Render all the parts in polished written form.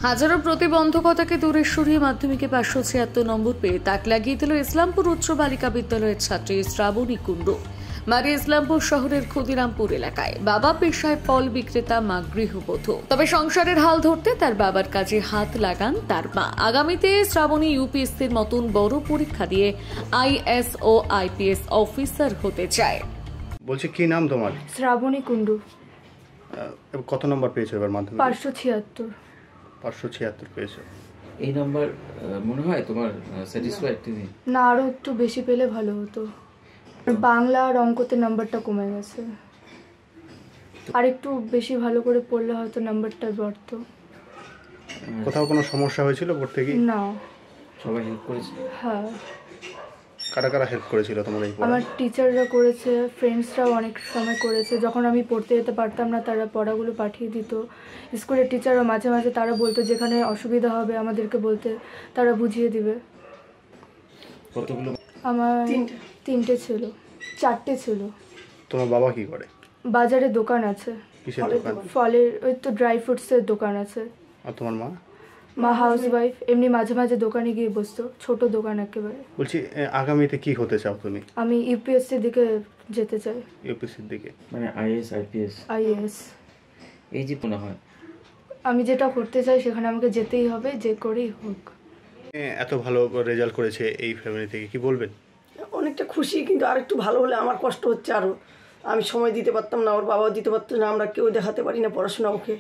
হাজারো প্রতিবন্ধকতাকে দূরে সরিয়ে মাধ্যমিকে 576 নম্বর পেয়ে তাক লাগিয়ে দিল ইসলামপুর উচ্চ বালিকা বিদ্যালয়ের ছাত্রী শ্রাবণী কুণ্ডু। বাড়ি ইসলামপুর শহরের ক্ষুদিরামপুর এলাকায়। বাবা পেশায় ফল বিক্রেতা, মা গৃহবধূ। তবে সংসারের হাল ধরতে তার বাবার কাজে হাত লাগান তার মা। আগামীতে শ্রাবণী ইউপিএসসির মতন বড় পরীক্ষা দিয়ে আইএএস ও আইপিএস অফিসার হতে চায়। বলছি কি নাম তোমার? শ্রাবণী কুণ্ডু। কত নম্বর পেয়েছো এবার মাধ্যমিকে? 576। 576 পেয়েছো। এই নাম্বার মনে হয় তোমার স্যাটিসফাইড? না, আরো একটু বেশি পেলে ভালো হতো। বাংলা আর অঙ্কতে নাম্বারটা কমে গেছে, আর একটু বেশি ভালো করে পড়লে হয়তো নাম্বারটা বাড়তো। কোথাও কোনো সমস্যা হয়েছিল পড়তে গিয়ে? না, সবাই হেল্প করেছে। হ্যাঁ। কারা কারা হেল্প করেছিল তোমার এই পড়ায়? আমার টিচাররা করেছে, ফ্রেন্ডসরাও অনেক সময় করেছে। যখন আমি পড়তে যেতে পারতাম না তারা পড়াগুলো পাঠিয়ে দিত। স্কুলের টিচাররা মাঝে মাঝে তারা বলতো যেখানে অসুবিধা হবে আমাদেরকে বলতে, তারা বুঝিয়ে দিবে। কতগুলো? আমার 3টে ছিল, 4টে ছিল। তোমার বাবা কি করে? বাজারে দোকান আছে। কিসের দোকান? ফলের, ওই তো ড্রাই ফ্রুটসের দোকান আছে। আর তোমার মা? মা হাউস ওয়াইফ, এমনি মাঝে মাঝে দোকানে গিয়ে বসতো, ছোট দোকান একেবারে। বলছি আগামীতে কি হতে চাও তুমি? আমি ইউপিএসসির দিকে যেতে চাই। ইউপিএসসির দিকে মানে আইএএস আইপিএস? আইএএস। এই যে মনে হয় আমি যেটা করতে চাই সেখানে আমাকে যেতেই হবে, যে করেই হোক। এত ভালো রেজাল্ট করেছে এই ফ্যামিলি থেকে, কি বলবেন? অনেকটা খুশি, কিন্তু আর একটু ভালো হলে আমার কষ্ট হচ্ছে আরও। আমি সময় দিতে পারতাম না, ওর বাবাও দিতে পারতো না, আমরা কেউ দেখাতে পারি না পড়াশোনা ওকে।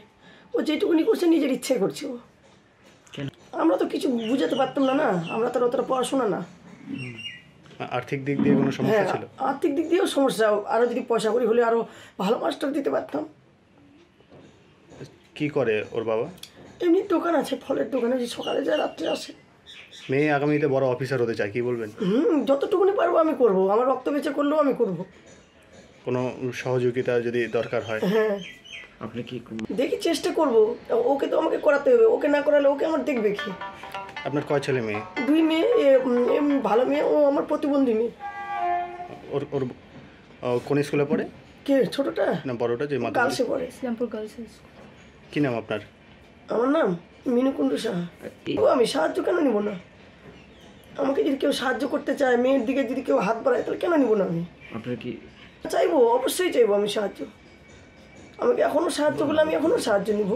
ও যেটুকুনি করছে নিজের ইচ্ছে করছে ও। আমরা তো কিছু বুঝাতে পারতাম না, আমরা তো অতটা পড়াশোনা না। আর্থিক দিক দিয়ে কোনো সমস্যা ছিল? আর্থিক দিক দিয়েও সমস্যা, আরও যদি পয়সা করি হলে আরও ভালো মাস্টার দিতে পারতাম। কি করে ওর বাবা? এমনি দোকান আছে, ফলের দোকানে, যে সকালে যায় রাত্রে আসে। মেয়ে আগামীতে বড় অফিসার হতে চায়, কি বলবেন? যতটুকুনি পারবো আমি করব, আমার রক্ত বেঁচে করলেও আমি করব। কোনো সহযোগিতা যদি দরকার হয়? হ্যাঁ, আপনি কি দেখি চেষ্টা করব। ওকে তো আমাকে করাতে হবে, ওকে না করালে ওকে আমার দেখবে কি? আপনার কয় ছেলে মেয়ে? 2 মেয়ে, ভালো মেয়ে, ও আমার প্রতিবন্ধী মেয়ে। ওর ওর কোন স্কুলে পড়ে? কে ছোটটা? না বড়টা, যে গার্লসে পড়ে। ইসলামপুর গার্লস। কি নাম আপনার? আমার নাম মিনু কুণ্ডু সাহা। ও, আমি সাহায্য কেন নিব না? আমাকে যদি কেউ সাহায্য করতে চায়, মেয়ের দিকে যদি কেউ হাত বাড়ায়, তাহলে কেন নিব না? আমি আপনার কি চাইবো, অবশ্যই চাইবো আমি সাহায্য। আমাকে এখনো সাহায্য করলে আমি এখনো সাহায্য নিব।